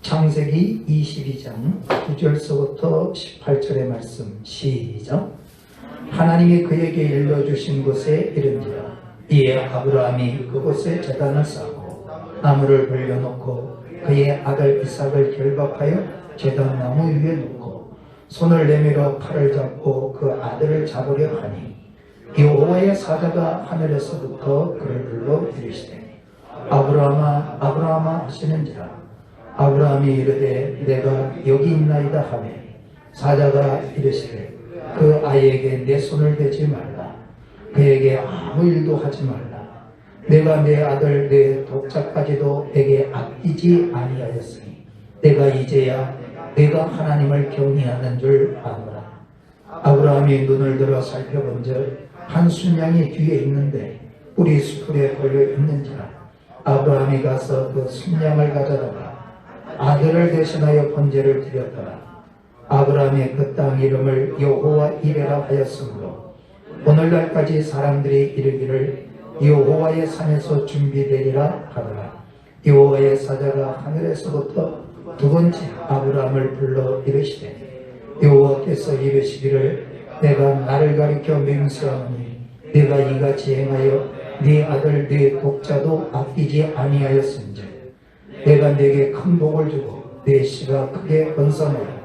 창세기 22장 9절서부터 18절의 말씀 시작. 하나님이 그에게 일러주신 곳에 이른지라. 이에 아브라함이 그곳에 제단을 쌓고 나무를 벌려놓고 그의 아들 이삭을 결박하여 제단 나무 위에 놓고 손을 내밀어 팔을 잡고 그 아들을 잡으려 하니 여호와의 사자가 하늘에서부터 그를 불러 이르시되 아브라함아 아브라함아 하시는지라. 아브라함이 이르되 내가 여기 있나이다 하매 사자가 이르시되 그 아이에게 내 손을 대지 말라. 그에게 아무 일도 하지 말라. 내가 내 아들 내 독자까지도 내게 아끼지 아니하였으니 내가 이제야 내가 하나님을 경외하는 줄 아노라. 아브라함이 눈을 들어 살펴본즉 한 순양이 뒤에 있는데 뿔이 수풀에 걸려 있는지라. 아브라함이 가서 그 순양을 가져다가 아들을 대신하여 번제를 드렸더라. 아브라함이 그 땅 이름을 여호와 이레라 하였으므로 오늘날까지 사람들이 이르기를 여호와의 산에서 준비되리라 하더라. 여호와의 사자가 하늘에서부터 두 번째 아브라함을 불러 이르시되 여호와께서 이르시기를 내가 나를 가리켜 맹세하노니 내가 이같이 행하여 네 아들 네 독자도 아끼지 아니하였은즉 내가 네게 큰 복을 주고 네 씨가 크게 번성하여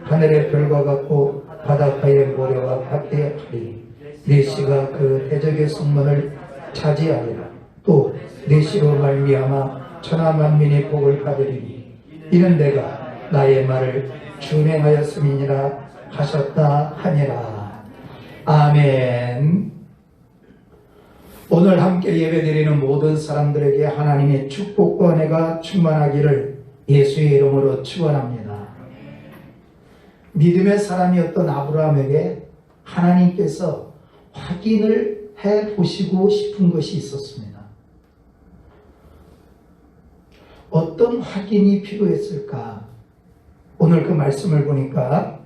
하늘의 별과 같고 바닷가의 모래와 같게 하리니 네 씨가 그 대적의 성문을 차지하리라. 또 네 씨로 말미암아 천하 만민이 복을 받으리니 이는 내가 나의 말을 준행하였음이니라 하셨다 하니라. 아멘. 오늘 함께 예배드리는 모든 사람들에게 하나님의 축복과 은혜가 충만하기를 예수의 이름으로 축원합니다. 믿음의 사람이었던 아브라함에게 하나님께서 확인을 해보시고 싶은 것이 있었습니다. 어떤 확인이 필요했을까? 오늘 그 말씀을 보니까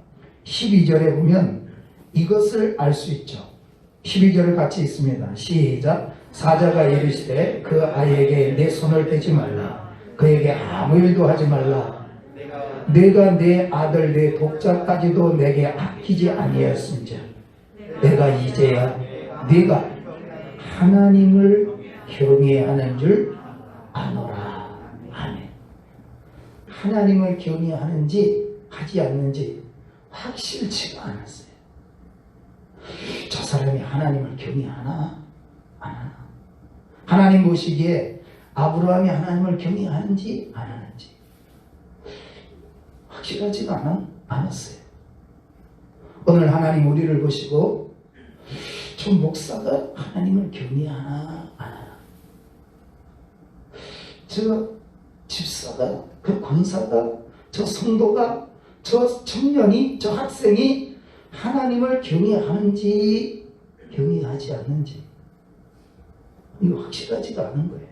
12절에 보면 이것을 알 수 있죠. 12절을 같이 읽습니다. 시작. 사자가 이르시되 그 아이에게 내 손을 대지 말라. 그에게 아무 일도 하지 말라. 내가 내 아들 내 독자까지도 내게 아끼지 아니하였은즉 내가 이제야 네가 하나님을 경외하는 줄 아노라. 아멘. 하나님을 경외하는지 하지 않는지 확실치가 않았어요. 저 사람이 하나님을 경외하나? 안 하나? 하나님 보시기에 아브라함이 하나님을 경외하는지 안 하는지 확실하지가 않았어요. 오늘 하나님 우리를 보시고 저 목사가 하나님을 경외하나 안 하나? 저 집사가, 그 권사가, 저 성도가, 저 청년이, 저 학생이 하나님을 경외하는지 경외하지 않는지 이거 확실하지가 않은 거예요.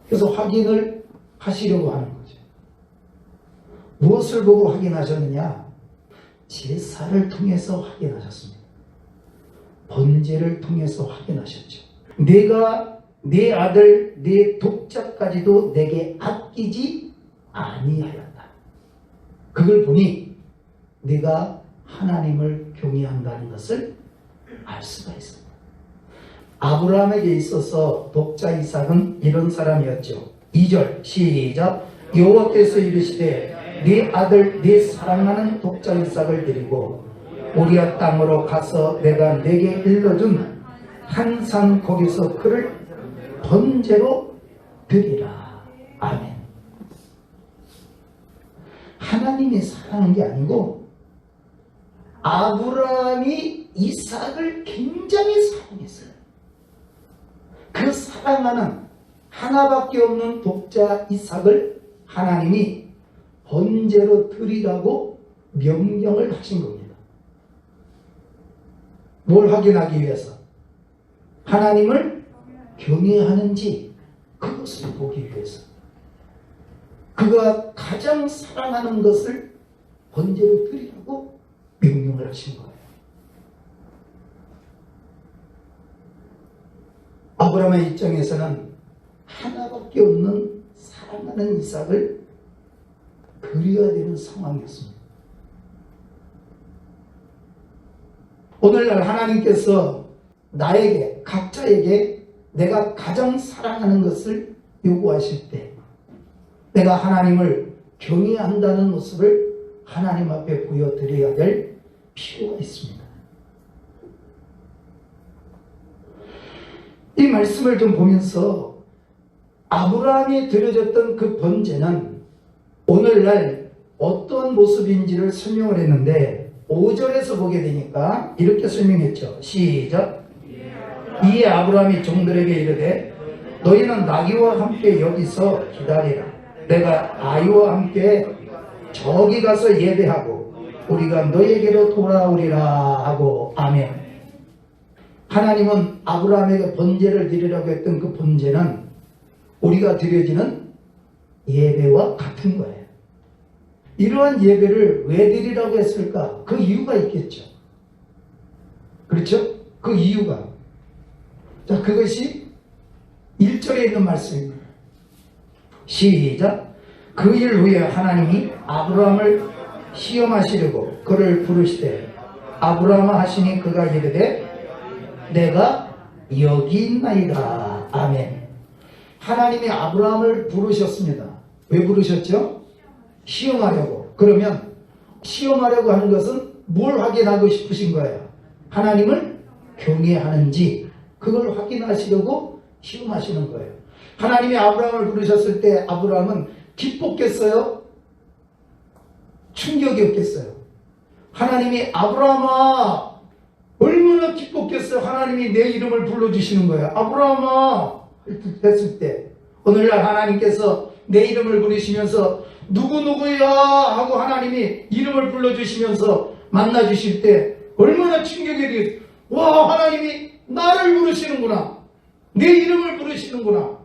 그래서 확인을 하시려고 하는 거죠. 무엇을 보고 확인하셨느냐? 제사를 통해서 확인하셨습니다. 번제를 통해서 확인하셨죠. 내가 내 아들 내 독자까지도 내게 아끼지 아니하였다. 그걸 보니 내가 하나님을 경외한다는 것을 알 수가 있습니다. 아브라함에게 있어서 독자 이삭은 이런 사람이었죠. 2절 시작. 여호와께서 이르시되 네 아들 네 사랑하는 독자 이삭을 데리고 모리아 땅으로 가서 내가 네게 일러준 한 산 거기서 그를 번제로 드리라. 아멘. 하나님이 사랑한 게 아니고 아브라함이 이삭을 굉장히 사랑했어요. 그 사랑하는 하나밖에 없는 독자 이삭을 하나님이 번제로 드리라고 명령을 하신 겁니다. 뭘 확인하기 위해서? 하나님을 경외하는지 그것을 보기 위해서. 그가 가장 사랑하는 것을 번제로 드리라고 명령을 하신 거예요. 아브라함의 입장에서는 하나밖에 없는 사랑하는 이삭을 드려야 되는 상황이었습니다. 오늘날 하나님께서 나에게, 각자에게 내가 가장 사랑하는 것을 요구하실 때 내가 하나님을 경외한다는 모습을 하나님 앞에 보여드려야 될 필요가 있습니다. 이 말씀을 좀 보면서 아브라함이 드려졌던 그 번제는 오늘날 어떤 모습인지를 설명을 했는데 5절에서 보게 되니까 이렇게 설명했죠. 시작. 이에 아브라함이 종들에게 이르되 너희는 나귀와 함께 여기서 기다리라. 내가 아이와 함께 저기 가서 예배하고 우리가 너희에게로 돌아오리라 하고. 아멘. 하나님은 아브라함에게 번제를 드리라고 했던 그 번제는 우리가 드려지는 예배와 같은 거예요. 이러한 예배를 왜 드리라고 했을까? 그 이유가 있겠죠. 그렇죠? 그 이유가. 자, 그것이 1절에 있는 말씀입니다. 시작. 그 일 후에 하나님이 아브라함을 시험하시려고 그를 부르시되 아브라함아 하시니 그가 이르되 내가 여기 있나이다. 아멘. 하나님이 아브라함을 부르셨습니다. 왜 부르셨죠? 시험하려고. 그러면 시험하려고 하는 것은 뭘 확인하고 싶으신 거예요? 하나님을 경외하는지 그걸 확인하시려고 시험하시는 거예요. 하나님이 아브라함을 부르셨을 때 아브라함은 기뻤겠어요? 충격이 없겠어요? 하나님이 아브라함아 얼마나 기뻤겠어요? 하나님이 내 이름을 불러주시는 거예요. 아브라함아 했을 때 오늘날 하나님께서 내 이름을 부르시면서 누구누구야 하고 하나님이 이름을 불러주시면서 만나주실 때 얼마나 충격이 되겠어요. 와, 하나님이 나를 부르시는구나. 내 이름을 부르시는구나.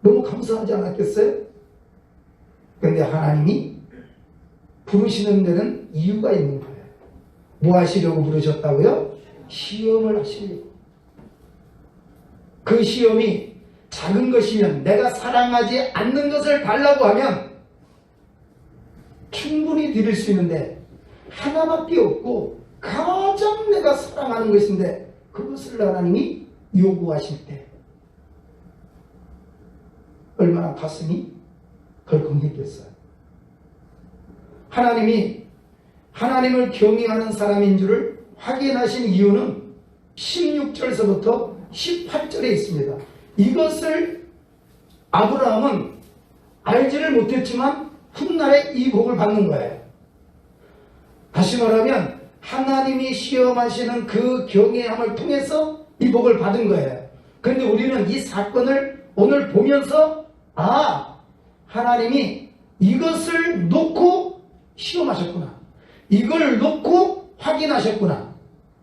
너무 감사하지 않았겠어요? 그런데 하나님이 부르시는 데는 이유가 있는 거예요. 뭐 하시려고 부르셨다고요? 시험을 하시려고. 그 시험이 작은 것이면 내가 사랑하지 않는 것을 달라고 하면 충분히 드릴 수 있는데 하나밖에 없고 가장 내가 사랑하는 것인데 그것을 하나님이 요구하실 때 얼마나 가슴이 덜컹했겠어요. 하나님이 하나님을 경외하는 사람인 줄을 확인하신 이유는 16절서부터 18절에 있습니다. 이것을 아브라함은 알지를 못했지만 훗날에 이 복을 받는 거예요. 다시 말하면 하나님이 시험하시는 그 경외함을 통해서 이 복을 받은 거예요. 그런데 우리는 이 사건을 오늘 보면서 하나님이 이것을 놓고 시험하셨구나. 이걸 놓고 확인하셨구나.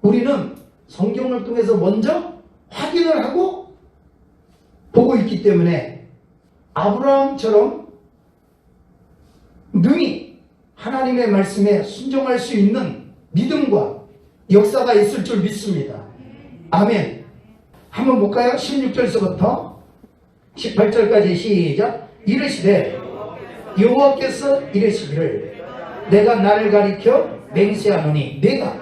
우리는 성경을 통해서 먼저 확인을 하고 보고 있기 때문에 아브라함처럼 능히 하나님의 말씀에 순종할 수 있는 믿음과 역사가 있을 줄 믿습니다. 아멘. 한번 볼까요? 16절서부터 18절까지 시작. 이르시되 여호와께서 이르시기를 내가 나를 가리켜 맹세하노니 내가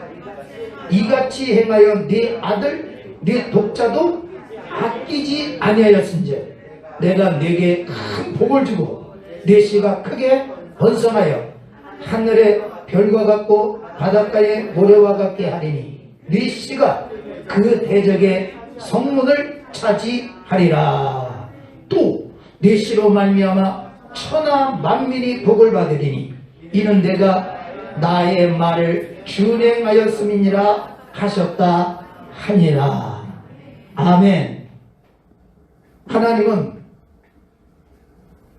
이같이 행하여 네 아들 네 독자도 아끼지 아니하였은즉 내가 네게 큰 복을 주고 네 씨가 크게 번성하여 하늘의 별과 같고 바닷가의 모래와 같게 하리니 네 씨가 그 대적의 성문을 차지하리라. 또 네 씨로 말미암아 천하 만민이 복을 받으리니 이는 내가 나의 말을 준행하였음이니라 하셨다 하니라. 아멘. 하나님은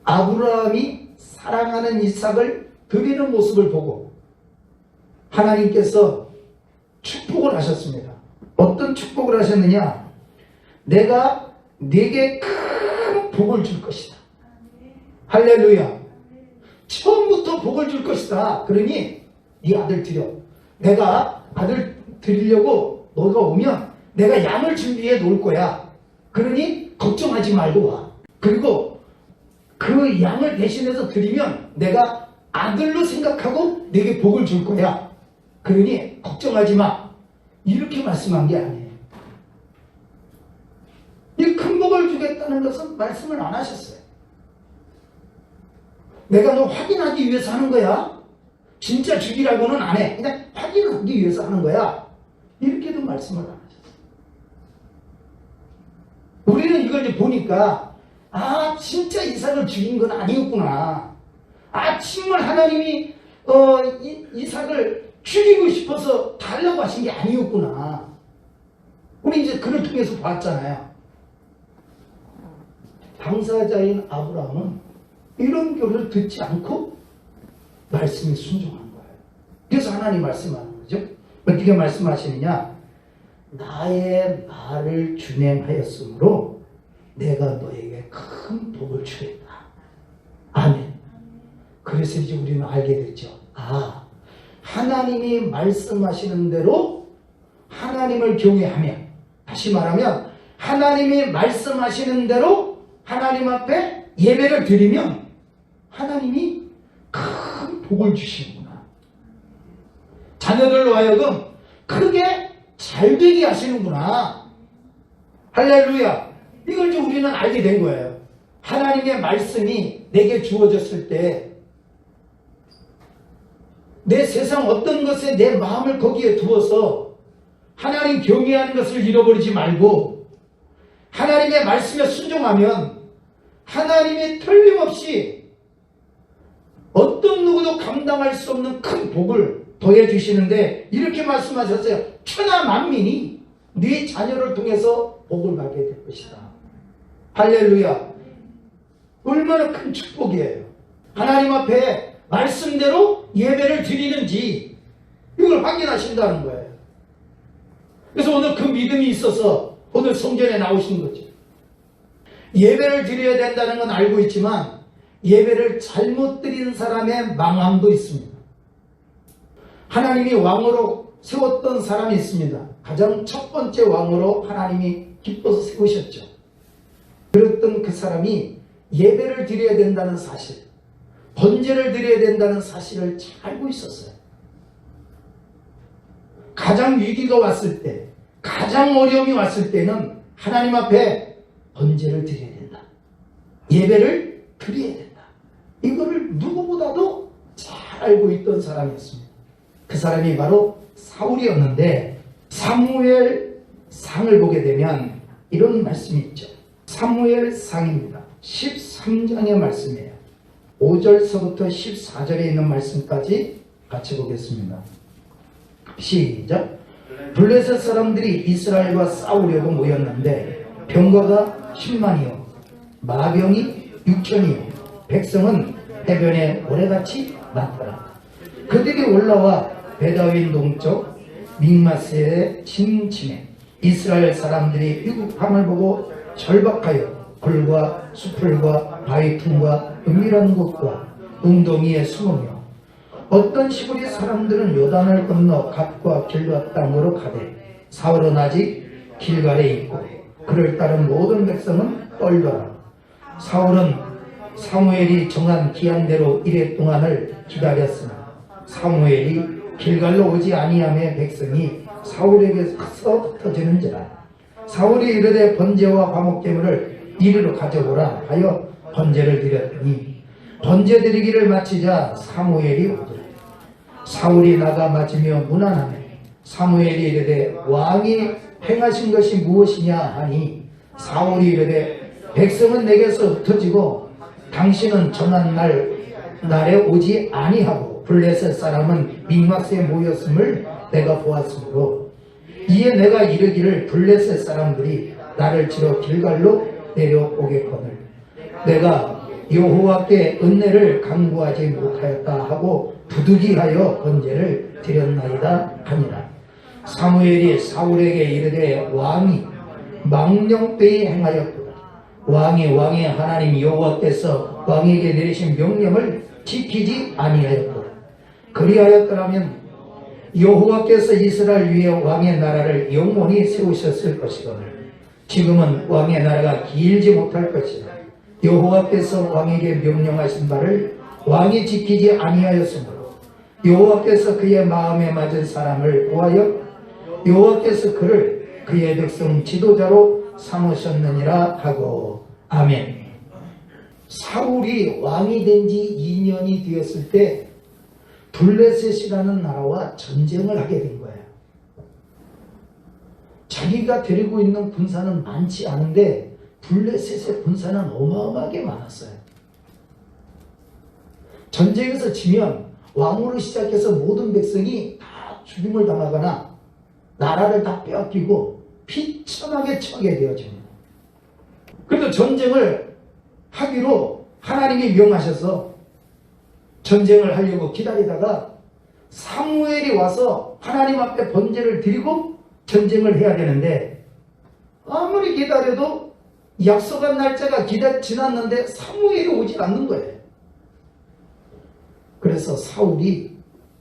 아브라함이 사랑하는 이삭을 드리는 모습을 보고 하나님께서 축복을 하셨습니다. 어떤 축복을 하셨느냐? 내가 네게 큰 복을 줄 것이다. 할렐루야. 처음부터 복을 줄 것이다. 그러니 네 아들 드려. 내가 아들 드리려고 너가 오면 내가 양을 준비해 놓을 거야. 그러니 걱정하지 말고 와. 그리고 그 양을 대신해서 드리면 내가 아들로 생각하고 내게 복을 줄 거야. 그러니 걱정하지 마. 이렇게 말씀한 게 아니에요. 이 큰 복을 주겠다는 것은 말씀을 안 하셨어요. 내가 너 확인하기 위해서 하는 거야. 진짜 주기라고는 안 해. 그냥 확인하기 위해서 하는 거야. 이렇게도 말씀을 안 하셨어요. 우리는 이걸 이제 보니까 진짜 이삭을 죽인 건 아니었구나. 정말 하나님이 이삭을 죽이고 싶어서 달라고 하신 게 아니었구나. 우리 이제 그를 통해서 봤잖아요. 당사자인 아브라함은 이런 교를 듣지 않고 말씀에 순종한 거예요. 그래서 하나님 말씀하는 거죠. 어떻게 말씀하시느냐? 나의 말을 준행하였으므로 내가 너에게 큰 복을 주겠다. 아멘. 그래서 이제 우리는 알게 됐죠. 하나님이 말씀하시는 대로 하나님을 경외하며, 다시 말하면 하나님이 말씀하시는 대로 하나님 앞에 예배를 드리면 하나님이 큰 복을 주시는구나. 자녀들로 하여금 크게 잘되게 하시는구나. 할렐루야. 이걸 좀 우리는 알게 된 거예요. 하나님의 말씀이 내게 주어졌을 때 내 세상 어떤 것에 내 마음을 거기에 두어서 하나님 경외하는 것을 잃어버리지 말고 하나님의 말씀에 순종하면 하나님이 틀림없이 어떤 누구도 감당할 수 없는 큰 복을 더해주시는데, 이렇게 말씀하셨어요. 천하 만민이 네 자녀를 통해서 복을 받게 될 것이다. 할렐루야. 얼마나 큰 축복이에요. 하나님 앞에 말씀대로 예배를 드리는지 이걸 확인하신다는 거예요. 그래서 오늘 그 믿음이 있어서 오늘 성전에 나오신 거죠. 예배를 드려야 된다는 건 알고 있지만 예배를 잘못 드린 사람의 망함도 있습니다. 하나님이 왕으로 세웠던 사람이 있습니다. 가장 첫 번째 왕으로 하나님이 기뻐서 세우셨죠. 그랬던 그 사람이 예배를 드려야 된다는 사실, 번제를 드려야 된다는 사실을 잘 알고 있었어요. 가장 위기가 왔을 때, 가장 어려움이 왔을 때는 하나님 앞에 번제를 드려야 된다. 예배를 드려야 된다. 이거를 누구보다도 잘 알고 있던 사람이었습니다. 그 사람이 바로 사울이었는데, 사무엘상을 보게 되면 이런 말씀이 있죠. 사무엘상입니다. 13장의 말씀이에요. 5절서부터 14절에 있는 말씀까지 같이 보겠습니다. 시작. 블레셋 사람들이 이스라엘과 싸우려고 모였는데 병거가 10만이요 마병이 6천이요 백성은 해변에 모래같이 많더라. 그들이 올라와 베다윈 동쪽 믹마스에 침침해 이스라엘 사람들이 이국함을 보고 절박하여 불과 수풀과 바위틈과 은밀한 곳과 웅덩이에 숨으며 어떤 시골의 사람들은 요단을 건너 갓과 길과 땅으로 가되 사울은 아직 길갈에 있고 그를 따른 모든 백성은 떨더라. 사울은 사무엘이 정한 기한대로 이레 동안을 기다렸으나 사무엘이 길갈로 오지 아니하며 백성이 사울에게서 흩어지는지라. 사울이 이르되 번제와 화목제물을 이리로 가져오라 하여 번제를 드렸더니 번제 드리기를 마치자 사무엘이 오더라. 사울이 나가 맞으며 문안하며 사무엘이 이르되 왕이 행하신 것이 무엇이냐 하니 사울이 이르되 백성은 내게서 흩어지고 당신은 전한 날에 오지 아니하고 블레셋 사람은 믹마스에 모였음을 내가 보았으므로 이에 내가 이르기를 블레셋 사람들이 나를 치러 길갈로 내려오겠거늘 내가 여호와께 은혜를 간구하지 못하였다 하고 부득이하여 번제를 드렸나이다 하니라. 사무엘이 사울에게 이르되 왕이 망령되이 행하였도다. 왕이 왕의 하나님 여호와께서 왕에게 내리신 명령을 지키지 아니하였도다. 그리하였더라면 여호와께서 이스라엘 위에 왕의 나라를 영원히 세우셨을 것이거늘 지금은 왕의 나라가 길지 못할 것이다. 여호와께서 왕에게 명령하신 바를 왕이 지키지 아니하였으므로 여호와께서 그의 마음에 맞은 사람을 구하여 여호와께서 그를 그의 백성 지도자로 삼으셨느니라 하고. 아멘. 사울이 왕이 된 지 2년이 되었을 때 블레셋이라는 나라와 전쟁을 하게 된 거예요. 자기가 데리고 있는 군사는 많지 않은데 블레셋의 군사는 어마어마하게 많았어요. 전쟁에서 지면 왕으로 시작해서 모든 백성이 다 죽임을 당하거나 나라를 다 빼앗기고 비참하게 처하게 되어집니다. 그래도 전쟁을 하기로 하나님이 명하셔서 전쟁을 하려고 기다리다가 사무엘이 와서 하나님 앞에 번제를 드리고 전쟁을 해야 되는데 아무리 기다려도 약속한 날짜가 지났는데 사무엘이 오지 않는 거예요. 그래서 사울이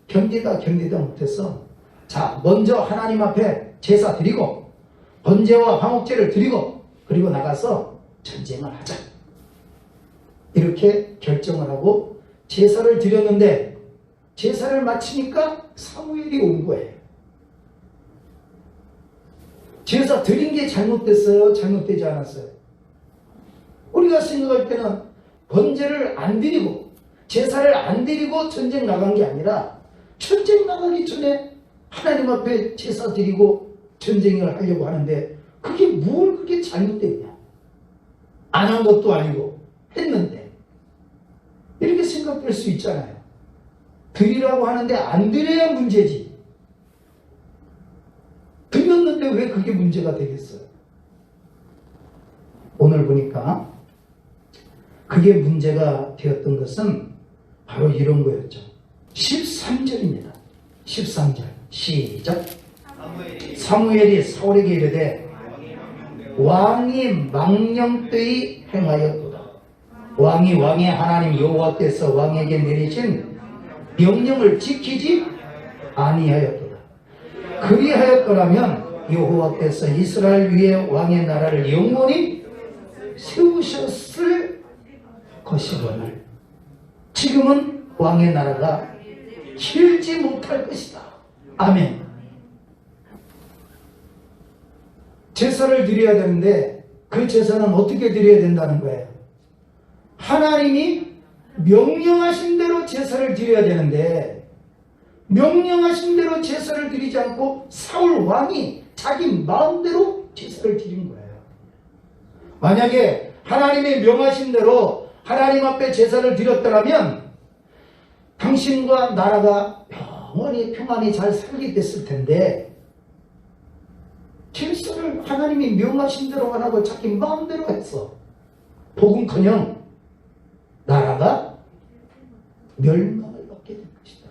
견디다 못해서 자, 먼저 하나님 앞에 제사 드리고 번제와 화목제를 드리고 그리고 나가서 전쟁을 하자. 이렇게 결정을 하고 제사를 드렸는데 제사를 마치니까 사무엘이 온 거예요. 제사 드린 게 잘못됐어요? 잘못되지 않았어요? 우리가 생각할 때는 번제를 안 드리고 제사를 안 드리고 전쟁 나간 게 아니라 전쟁 나가기 전에 하나님 앞에 제사 드리고 전쟁을 하려고 하는데 그게 뭘 그렇게 잘못됐냐? 안 한 것도 아니고 했는데 이렇게 생각될 수 있잖아요. 드리라고 하는데 안 드려야 문제지. 드렸는데 왜 그게 문제가 되겠어요? 오늘 보니까 그게 문제가 되었던 것은 바로 이런 거였죠. 13절입니다. 13절 시작. 사무엘이 사울에게 이르되 왕이 망령되이 행하였도다. 왕이 왕의 하나님 여호와께서 왕에게 내리신 명령을 지키지 아니하였도다. 그리하였더라면 여호와께서 이스라엘 위에 왕의 나라를 영원히 세우셨을 것이거늘 지금은 왕의 나라가 길지 못할 것이다. 아멘. 제사를 드려야 되는데 그 제사는 어떻게 드려야 된다는 거예요? 하나님이 명령하신 대로 제사를 드려야 되는데 명령하신 대로 제사를 드리지 않고 사울 왕이 자기 마음대로 제사를 드린 거예요. 만약에 하나님이 명하신 대로 하나님 앞에 제사를 드렸더라면 당신과 나라가 영원히 평안히 잘 살게 됐을 텐데 제사를 하나님이 명하신 대로 안 하고 자기 마음대로 했어. 복음커녕 나라가 멸망을 받게 된 것이다.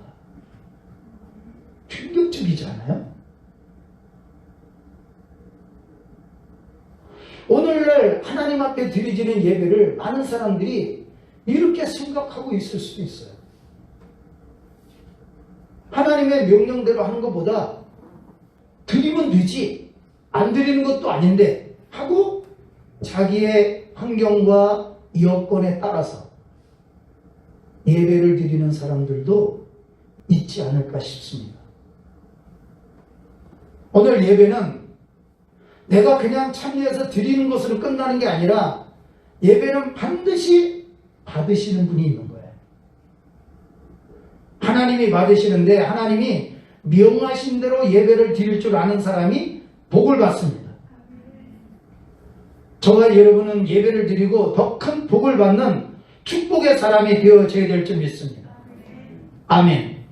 충격적이지 않아요? 오늘날 하나님 앞에 드리지는 예배를 많은 사람들이 이렇게 생각하고 있을 수도 있어요. 하나님의 명령대로 하는 것보다 드리면 되지, 안 드리는 것도 아닌데 하고 자기의 환경과 여건에 따라서 예배를 드리는 사람들도 있지 않을까 싶습니다. 오늘 예배는 내가 그냥 참여해서 드리는 것으로 끝나는 게 아니라 예배는 반드시 받으시는 분이 있는 거예요. 하나님이 받으시는데 하나님이 명하신 대로 예배를 드릴 줄 아는 사람이 복을 받습니다. 저와 여러분은 예배를 드리고 더 큰 복을 받는 축복의 사람이 되어져야 될 줄 믿습니다. 아멘.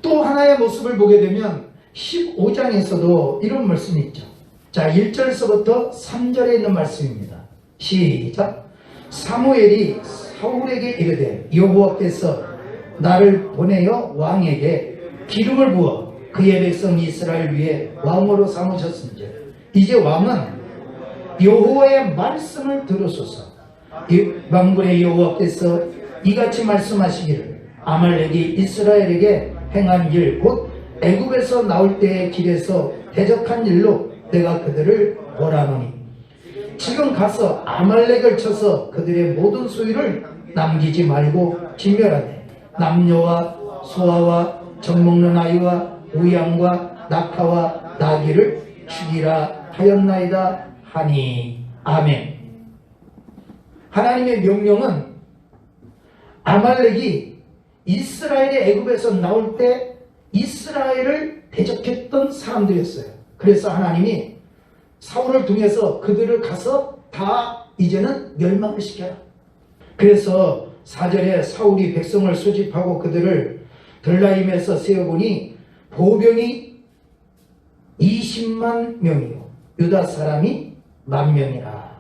또 하나의 모습을 보게 되면 15장에서도 이런 말씀이 있죠. 자, 1절서부터 3절에 있는 말씀입니다. 시작. 사무엘이 사울에게 이르되 여호와께서 나를 보내어 왕에게 기름을 부어 그의 백성 이스라엘 위에 왕으로 삼으셨은즉 이제 왕은 여호와의 말씀을 들으소서. 만군의 여호와께서 이같이 말씀하시기를 아말렉이 이스라엘에게 행한 일 곧 애굽에서 나올 때의 길에서 대적한 일로 내가 그들을 벌하노니 지금 가서 아말렉을 쳐서 그들의 모든 소유를 남기지 말고 진멸하되 남녀와 소아와 젖먹는 아이와 우양과 낙타와 나귀를 죽이라 하였나이다 하니. 아멘. 하나님의 명령은 아말렉이 이스라엘의 애굽에서 나올 때 이스라엘을 대적했던 사람들이었어요. 그래서 하나님이 사울을 통해서 그들을 가서 다 이제는 멸망을 시켜라. 그래서 4절에 사울이 백성을 소집하고 그들을 들라임에서 세어보니 보병이 20만 명이요 유다 사람이 10,000명이라.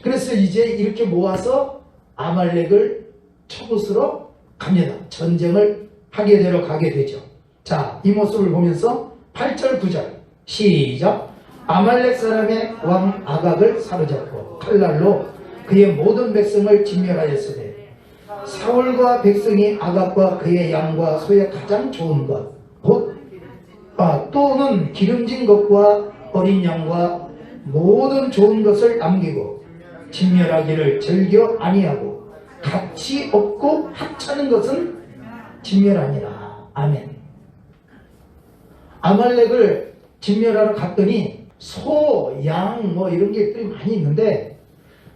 그래서 이제 이렇게 모아서 아말렉을 쳐부수러 갑니다. 전쟁을 하게 되러 가게 되죠. 자, 이 모습을 보면서 8절 9절 시작. 아말렉 사람의 왕 아각을 사로잡고 칼날로 그의 모든 백성을 진멸하였으되 사울과 백성이 아각과 그의 양과 소의 가장 좋은 것 곧 또는 기름진 것과 어린 양과 모든 좋은 것을 남기고 진멸하기를 즐겨 아니하고 가치 없고 하찮은 것은 진멸하니라. 아멘. 아말렉을 진멸하러 갔더니 소, 양 뭐 이런 것들이 많이 있는데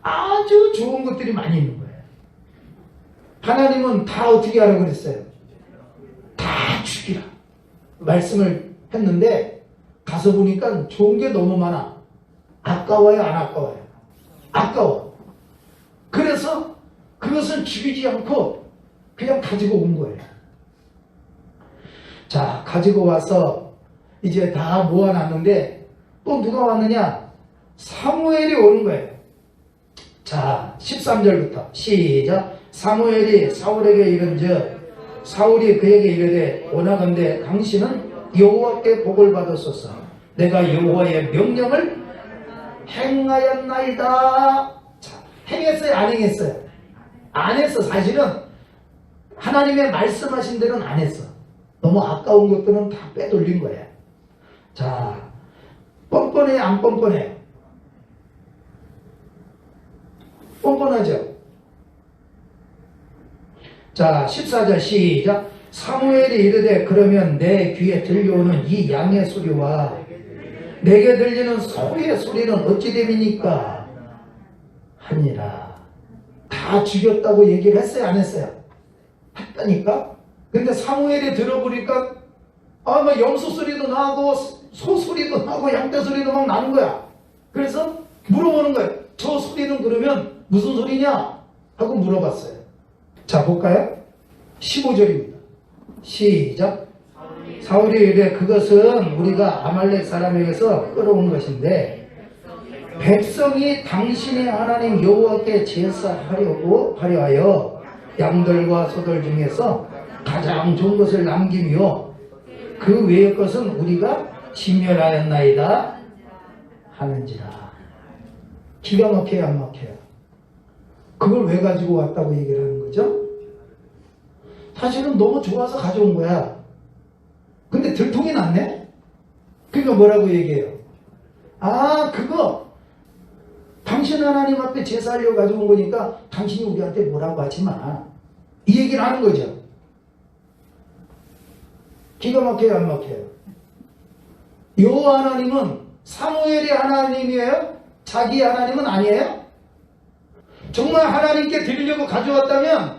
아주 좋은 것들이 많이 있는 거예요. 하나님은 다 어떻게 하라고 그랬어요? 다 죽이라 말씀을 했는데 가서 보니까 좋은 게 너무 많아. 아까워요, 안 아까워요? 아까워. 그래서 그것을 죽이지 않고 그냥 가지고 온 거예요. 자, 가지고 와서 이제 다 모아놨는데 또 누가 왔느냐? 사무엘이 오는 거예요. 자, 13절부터 시작. 사무엘이 사울에게 이른즉 사울이 그에게 이르되 원하건대 당신은 여호와께 복을 받았소서. 내가 여호와의 명령을 행하였나이다. 자, 행했어요, 안 행했어요? 안 했어. 사실은 하나님의 말씀하신 대로는 안 했어. 너무 아까운 것들은 다 빼돌린 거야. 자, 뻔뻔해, 안 뻔뻔해? 뻔뻔하죠? 자, 14절 시작. 사무엘이 이르되 그러면 내 귀에 들려오는 이 양의 소리와 내게 들리는 소의 소리는 어찌 됨이니까 하니라. 다 죽였다고 얘기를 했어요, 안 했어요? 했다니까? 근데 사무엘이 들어보니까 막 염소 소리도 나고 소 소리도 나고 양떼 소리도 막 나는 거야. 그래서 물어보는 거예요. 저 소리는 그러면 무슨 소리냐? 하고 물어봤어요. 자, 볼까요? 15절입니다. 시작. 사울이 이르되 그것은 우리가 아말렉 사람에게서 끌어온 것인데 백성이 당신의 하나님 여호와께 제사하려 하여 양들과 소들 중에서 가장 좋은 것을 남기며 그 외의 것은 우리가 진멸하였나이다 하는지라. 기가 막혀요, 안 막혀요? 그걸 왜 가지고 왔다고 얘기를 하는 거죠? 사실은 너무 좋아서 가져온 거야. 근데 들통이 났네? 그러니까 뭐라고 얘기해요? 아, 그거 당신 하나님 앞에 제사하려고 가져온 거니까 당신이 우리한테 뭐라고 하지 마. 이 얘기를 하는 거죠. 기가 막혀요, 안 막혀요? 여호와 하나님은 사무엘의 하나님이에요? 자기 하나님은 아니에요? 정말 하나님께 드리려고 가져왔다면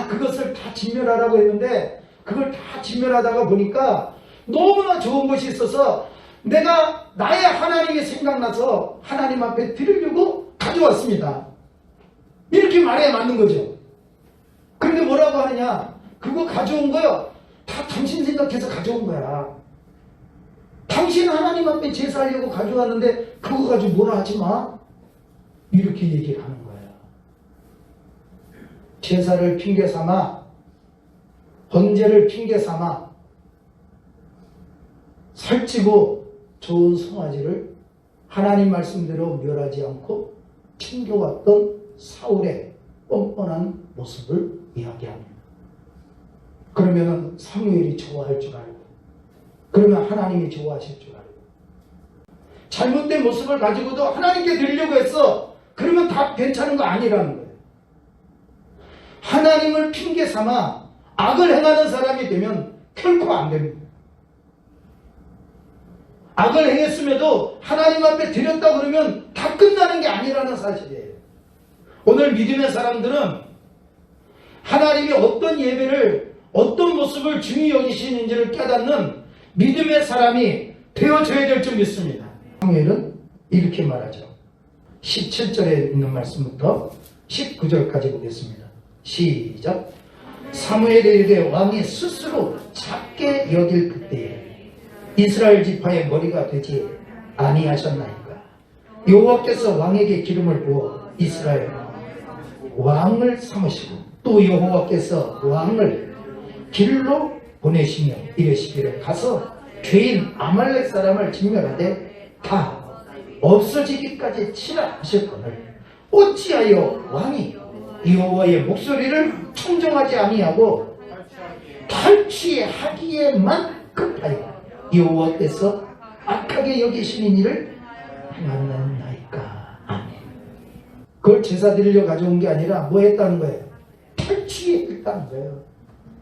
그것을 다 진멸하라고 했는데 그걸 다 진멸하다가 보니까 너무나 좋은 것이 있어서 내가 나의 하나님이 생각나서 하나님 앞에 드리려고 가져왔습니다. 이렇게 말해야 맞는 거죠. 그런데 뭐라고 하느냐? 그거 가져온 거요. 다 당신 생각해서 가져온 거야. 당신 하나님 앞에 제사하려고 가져왔는데 그거 가지고 뭐라 하지 마. 이렇게 얘기를 하는 거예요. 제사를 핑계 삼아, 번제를 핑계 삼아 살찌고 좋은 송아지를 하나님 말씀대로 멸하지 않고 챙겨왔던 사울의 뻔뻔한 모습을 이야기합니다. 그러면 사무엘이 좋아할 줄 알고, 그러면 하나님이 좋아하실 줄 알고. 잘못된 모습을 가지고도 하나님께 드리려고 했어. 그러면 다 괜찮은 거 아니라는 거예요. 하나님을 핑계 삼아 악을 행하는 사람이 되면 결코 안 됩니다. 악을 행했음에도 하나님 앞에 드렸다 그러면 다 끝나는 게 아니라는 사실이에요. 오늘 믿음의 사람들은 하나님이 어떤 예배를, 어떤 모습을 중히 여기시는지를 깨닫는 믿음의 사람이 되어줘야 될 줄 믿습니다. 사무엘은 이렇게 말하죠. 17절에 있는 말씀부터 19절까지 보겠습니다. 시작. 사무엘이 이르되 왕이 스스로 작게 여길 그때에 이스라엘 지파의 머리가 되지 아니하셨나이까. 여호와께서 왕에게 기름을 부어 이스라엘 왕을 삼으시고 또 여호와께서 왕을 길로 보내시며 이르시기를 가서 죄인 아말렉 사람을 진멸하되 다 없어지기까지 치라 하셨거늘 어찌하여 왕이 여호와의 목소리를 청정하지 아니하고 탈취하기에만 급하여 여호와께서 악하게 여기시는 일을 행하나이까. 아멘. 그걸 제사 드리려 가져온 게 아니라 뭐 했다는 거예요? 탈취했다는 거예요.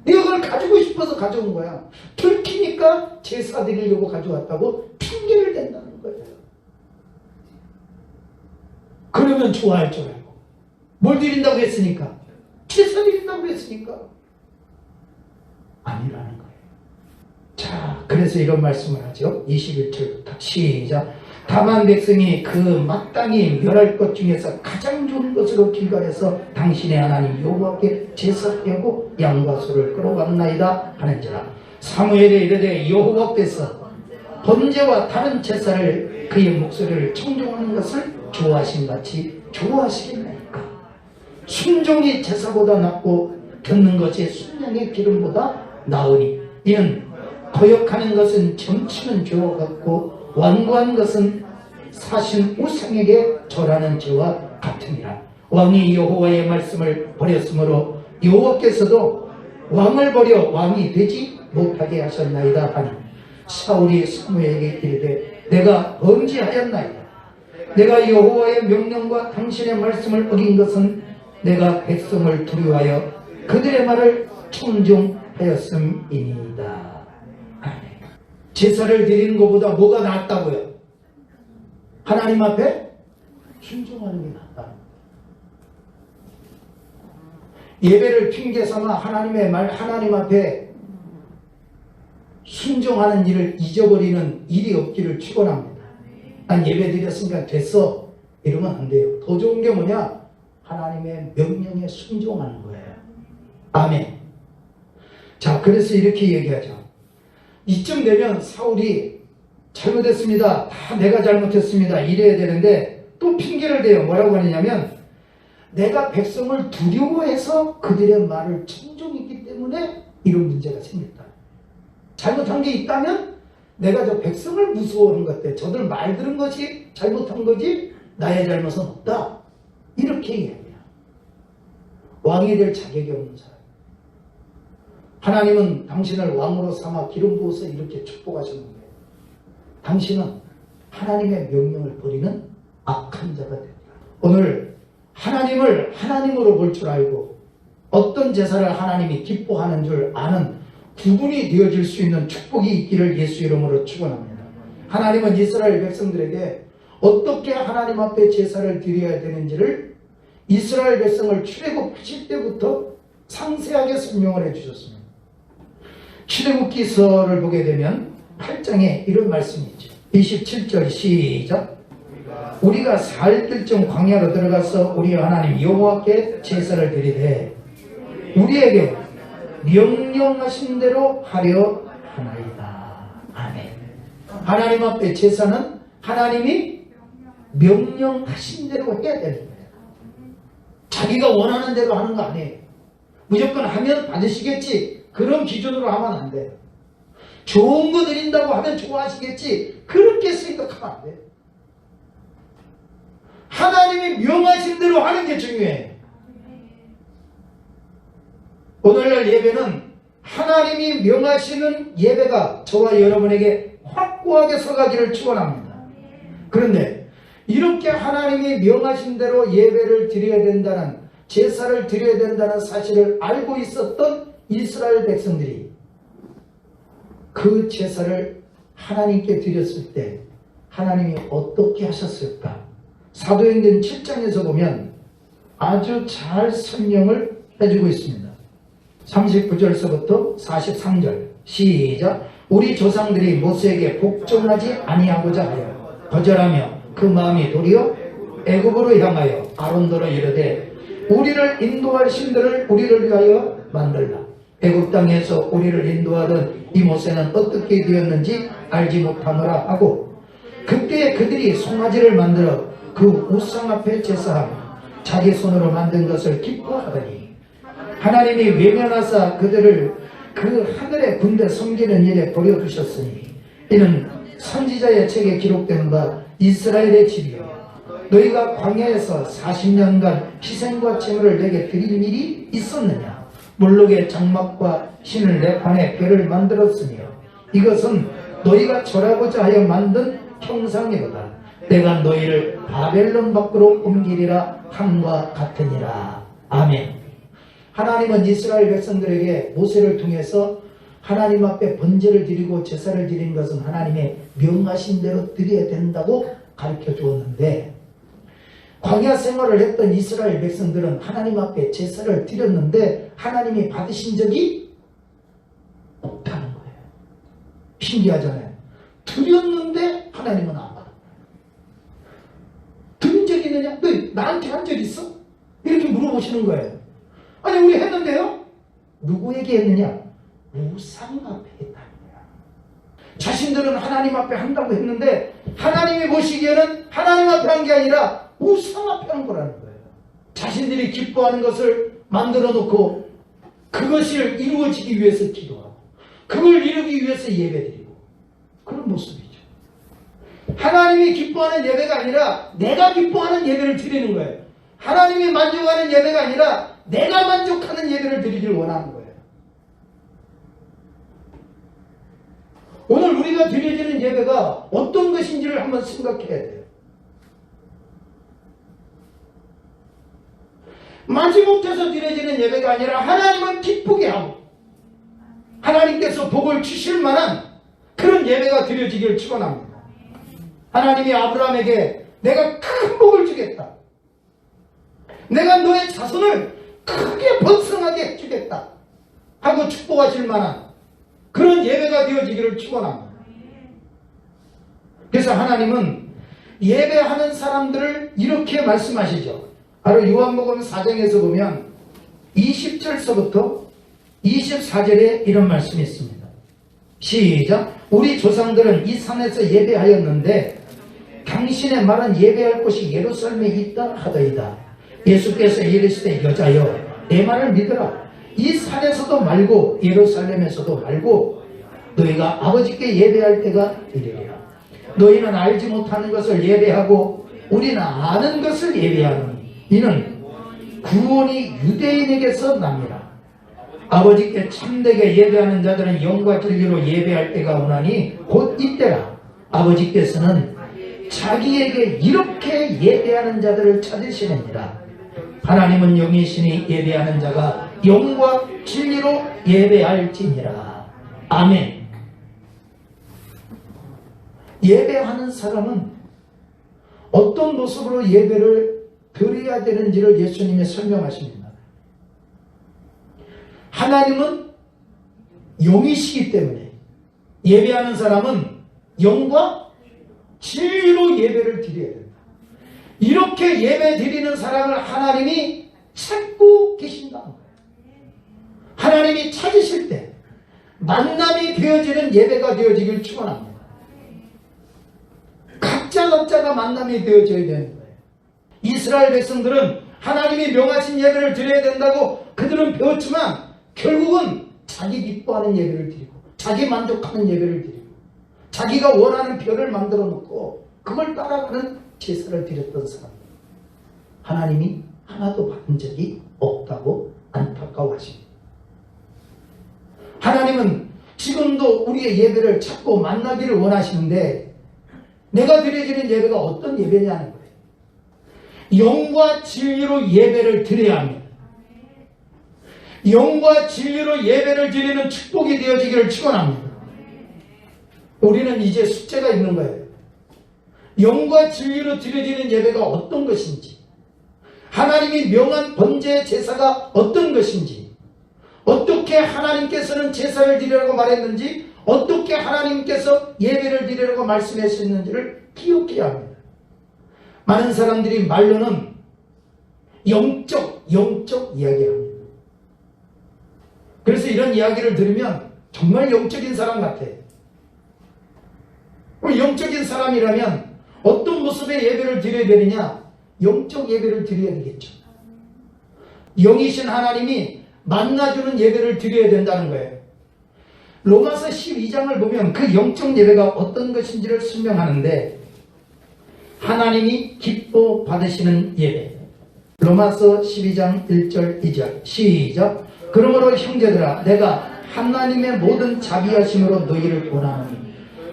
내가 그걸 가지고 싶어서 가져온 거야. 들키니까 제사 드리려고 가져왔다고 핑계를 댄다는 거예요. 그러면 좋아할 줄 알고. 뭘 드린다고 했으니까? 제사 드린다고 했으니까? 아니라는 거예요. 자, 그래서 이런 말씀을 하죠. 21절부터 시작. 다만 백성이 그 마땅히 멸할 것 중에서 가장 좋은 것으로 길갈에서 당신의 하나님 여호와께 제사하고 양과 소를 끌어왔나이다 하는지라. 사무엘에 이르되 여호와께서 번제와 다른 제사를 그의 목소리를 청종하는 것을 좋아하신 같이 좋아하시겠나이까. 순종이 제사보다 낫고 듣는 것이 순양의 기름보다 나으니 이는 거역하는 것은 점치는 죄와 같고 완고한 것은 사신 우상에게 절하는 죄와 같으니라. 왕이 여호와의 말씀을 버렸으므로 여호와께서도 왕을 버려 왕이 되지 못하게 하셨나이다 하니 사울이 사무엘에게 이르되 내가 범죄하였나이다. 내가 여호와의 명령과 당신의 말씀을 어긴 것은 내가 백성을 두려워하여 그들의 말을 청종하였음이니이다. 제사를 드리는 것보다 뭐가 낫다고요? 하나님 앞에 순종하는 게 낫다. 예배를 핑계 삼아 하나님의 말, 하나님 앞에 순종하는 일을 잊어버리는 일이 없기를 축원합니다. 난 예배 드렸으니까 됐어. 이러면 안 돼요. 더 좋은 게 뭐냐? 하나님의 명령에 순종하는 거예요. 아멘. 자, 그래서 이렇게 얘기하죠. 이쯤 되면 사울이 잘못했습니다. 다 내가 잘못했습니다. 이래야 되는데 또 핑계를 대요. 뭐라고 하느냐면 내가 백성을 두려워해서 그들의 말을 청종했기 때문에 이런 문제가 생겼다. 잘못한 게 있다면 내가 저 백성을 무서워하는 것 같아. 저들 말 들은 것이 잘못한 거지 나의 잘못은 없다. 이렇게 얘기해요. 왕이 될 자격이 없는 사람. 하나님은 당신을 왕으로 삼아 기름 부어서 이렇게 축복하시는 거예요. 당신은 하나님의 명령을 버리는 악한 자가 됩니다. 오늘 하나님을 하나님으로 볼 줄 알고 어떤 제사를 하나님이 기뻐하는 줄 아는 구분이 되어질 수 있는 축복이 있기를 예수 이름으로 축원합니다. 하나님은 이스라엘 백성들에게 어떻게 하나님 앞에 제사를 드려야 되는지를 이스라엘 백성을 출애굽하실 때부터 상세하게 설명을 해주셨습니다. 출애굽기서를 보게 되면 8장에 이런 말씀이 있죠. 27절 시작. 우리가 살뜰 광야로 들어가서 우리 하나님 여호와께 제사를 드리되 우리에게 명령하신 대로 하려 하나이다. 아멘. 하나님 앞에 제사는 하나님이 명령하신 대로 해야 되는 거예요. 자기가 원하는 대로 하는 거 아니에요. 무조건 하면 받으시겠지. 그런 기준으로 하면 안 돼요. 좋은 거 드린다고 하면 좋아하시겠지. 그렇게 생각하면 안 돼요. 하나님이 명하신 대로 하는 게 중요해요. 오늘날 예배는 하나님이 명하시는 예배가 저와 여러분에게 확고하게 서가기를 축원합니다. 그런데 이렇게 하나님이 명하신 대로 예배를 드려야 된다는, 제사를 드려야 된다는 사실을 알고 있었던 이스라엘 백성들이 그 제사를 하나님께 드렸을 때 하나님이 어떻게 하셨을까? 사도행전 7장에서 보면 아주 잘 설명을 해주고 있습니다. 39절서부터 43절 시작. 우리 조상들이 모세에게 복종하지 아니하고자 하여 거절하며 그 마음이 도리어 애굽으로 향하여 아론더러 이르되 우리를 인도할 신들을 우리를 위하여 만들라. 애굽 땅에서 우리를 인도하던 이 모세는 어떻게 되었는지 알지 못하노라 하고, 그때 그들이 송아지를 만들어 그 우상 앞에 제사하며 자기 손으로 만든 것을 기뻐하더니 하나님이 외면하사 그들을 그 하늘의 군대 섬기는 일에 버려두셨으니 이는 선지자의 책에 기록된 바 이스라엘의 집이여 너희가 광야에서 40년간 희생과 제물을 내게 드릴 일이 있었느냐? 몰록의 장막과 신을 내 판에 별을 만들었으며 이것은 너희가 절하고자 하여 만든 형상이로다. 내가 너희를 바벨론 밖으로 옮기리라 함과 같으니라. 아멘. 하나님은 이스라엘 백성들에게 모세를 통해서 하나님 앞에 번제를 드리고 제사를 드리는 것은 하나님의 명하신 대로 드려야 된다고 가르쳐 주었는데, 광야 생활을 했던 이스라엘 백성들은 하나님 앞에 제사를 드렸는데 하나님이 받으신 적이 없다는 거예요. 신기하잖아요. 드렸는데 하나님은 안 받아. 드린 적 있느냐? 너 나한테 한 적 있어? 이렇게 물어보시는 거예요. 아니 우리 했는데요? 누구에게 했느냐? 우상 앞에 했다는 거야. 자신들은 하나님 앞에 한다고 했는데 하나님이 보시기에는 하나님 앞에 한 게 아니라 우상 앞에 한 거라는 거예요. 자신들이 기뻐하는 것을 만들어 놓고 그것을 이루어지기 위해서 기도하고 그걸 이루기 위해서 예배드리고, 그런 모습이죠. 하나님이 기뻐하는 예배가 아니라 내가 기뻐하는 예배를 드리는 거예요. 하나님이 만족하는 예배가 아니라 내가 만족하는 예배를 드리기를 원하는 거예요. 오늘 우리가 드려지는 예배가 어떤 것인지를 한번 생각해야 돼요. 마지못해서 드려지는 예배가 아니라 하나님을 기쁘게 하고 하나님께서 복을 주실 만한 그런 예배가 드려지기를 축원합니다. 하나님이 아브라함에게 내가 큰 복을 주겠다, 내가 너의 자손을 크게 번성하게 해주겠다 하고 축복하실 만한 그런 예배가 되어지기를 축원합니다. 그래서 하나님은 예배하는 사람들을 이렇게 말씀하시죠. 바로 요한복음 4장에서 보면 20절서부터 24절에 이런 말씀이 있습니다. 시작. 우리 조상들은 이 산에서 예배하였는데 당신의 말은 예배할 곳이 예루살렘에 있다 하더이다. 예수께서 이르시되 여자여 내 말을 믿으라. 이 산에서도 말고 예루살렘에서도 말고 너희가 아버지께 예배할 때가 이르리라. 너희는 알지 못하는 것을 예배하고 우리는 아는 것을 예배하노니 이는 구원이 유대인에게서 납니다. 아버지께 참되게 예배하는 자들은 영과 진리로 예배할 때가 오나니 곧 이때라. 아버지께서는 자기에게 이렇게 예배하는 자들을 찾으시느니라. 하나님은 영이시니 예배하는 자가 영과 진리로 예배할지니라. 아멘. 예배하는 사람은 어떤 모습으로 예배를 드려야 되는지를 예수님이 설명하십니다. 하나님은 영이시기 때문에 예배하는 사람은 영과 진리로 예배를 드려야 된다. 이렇게 예배 드리는 사람을 하나님이 찾고 계신다는 거예요. 하나님이 찾으실 때 만남이 되어지는 예배가 되어지길 축원합니다. 각자가 만남이 되어져야 되는 거예요. 이스라엘 백성들은 하나님이 명하신 예배를 드려야 된다고 그들은 배웠지만 결국은 자기 기뻐하는 예배를 드리고 자기 만족하는 예배를 드리고 자기가 원하는 별을 만들어 놓고 그걸 따라가는 제사를 드렸던 사람, 하나님이 하나도 받은 적이 없다고 안타까워하십니다. 하나님은 지금도 우리의 예배를 찾고 만나기를 원하시는데 내가 드려지는 예배가 어떤 예배냐는 거예요. 영과 진리로 예배를 드려야 합니다. 영과 진리로 예배를 드리는 축복이 되어지기를 축원합니다. 우리는 이제 숙제가 있는 거예요. 영과 진리로 드려지는 예배가 어떤 것인지, 하나님이 명한 번제 제사가 어떤 것인지, 어떻게 하나님께서는 제사를 드리라고 말했는지, 어떻게 하나님께서 예배를 드리라고 말씀하셨는지를 기억해야 합니다. 많은 사람들이 말로는 영적 이야기를 합니다. 그래서 이런 이야기를 들으면 정말 영적인 사람 같아요. 영적인 사람이라면 어떤 모습의 예배를 드려야 되느냐? 영적 예배를 드려야 되겠죠. 영이신 하나님이 만나주는 예배를 드려야 된다는 거예요. 로마서 12장을 보면 그 영적 예배가 어떤 것인지를 설명하는데, 하나님이 기뻐 받으시는 예배. 로마서 12장 1절 2절 시작. 그러므로 형제들아, 내가 하나님의 모든 자비하심으로 너희를 권하노니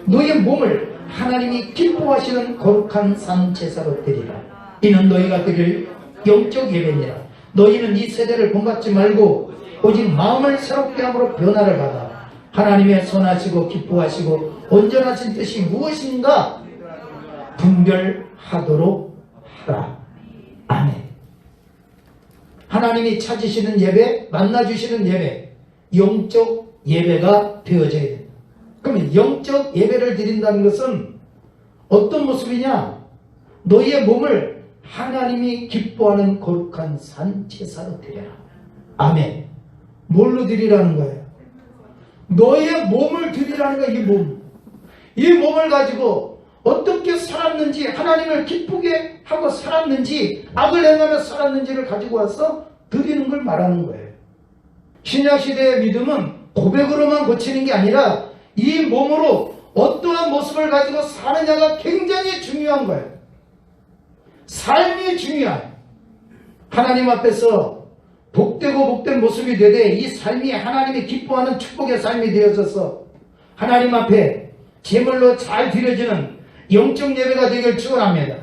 너희의 몸을 하나님이 기뻐하시는 거룩한 산 제사로 드리라. 이는 너희가 드릴 영적 예배니라. 너희는 이 세대를 본받지 말고 오직 마음을 새롭게 함으로 변화를 받아 하나님의 선하시고 기뻐하시고 온전하신 뜻이 무엇인가 분별하도록 하라. 아멘. 하나님이 찾으시는 예배, 만나주시는 예배, 영적 예배가 되어져야 된다. 그러면 영적 예배를 드린다는 것은 어떤 모습이냐? 너희의 몸을 하나님이 기뻐하는 거룩한 산 제사로 드려라. 아멘. 뭘로 드리라는 거예요? 너의 몸을 드리라는 거예요. 이 몸. 이 몸을 가지고 어떻게 살았는지, 하나님을 기쁘게 하고 살았는지, 악을 행하며 살았는지를 가지고 와서 드리는 걸 말하는 거예요. 신약시대의 믿음은 고백으로만 고치는 게 아니라 이 몸으로 어떠한 모습을 가지고 사느냐가 굉장히 중요한 거예요. 삶이 중요한, 하나님 앞에서 복되고 복된 모습이 되되 이 삶이 하나님이 기뻐하는 축복의 삶이 되어져서 하나님 앞에 제물로 잘 드려지는 영적 예배가 되길 축원합니다.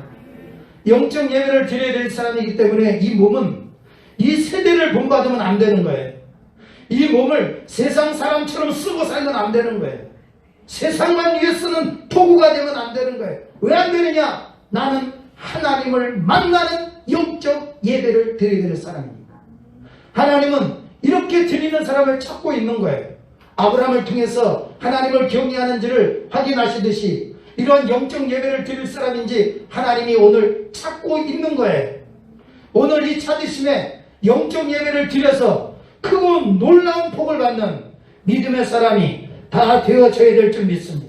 영적 예배를 드려야 될 사람이기 때문에 이 몸은 이 세대를 본받으면 안 되는 거예요. 이 몸을 세상 사람처럼 쓰고 살면 안 되는 거예요. 세상만 위해 쓰는 도구가 되면 안 되는 거예요. 왜 안 되느냐? 나는 하나님을 만나는 영적 예배를 드려야 될 사람입니다. 하나님은 이렇게 드리는 사람을 찾고 있는 거예요. 아브라함을 통해서 하나님을 경외하는지를 확인하시듯이 이런 영적 예배를 드릴 사람인지 하나님이 오늘 찾고 있는 거예요. 오늘 이 찾으심에 영적 예배를 드려서 크고 놀라운 복을 받는 믿음의 사람이 다 되어져야 될 줄 믿습니다.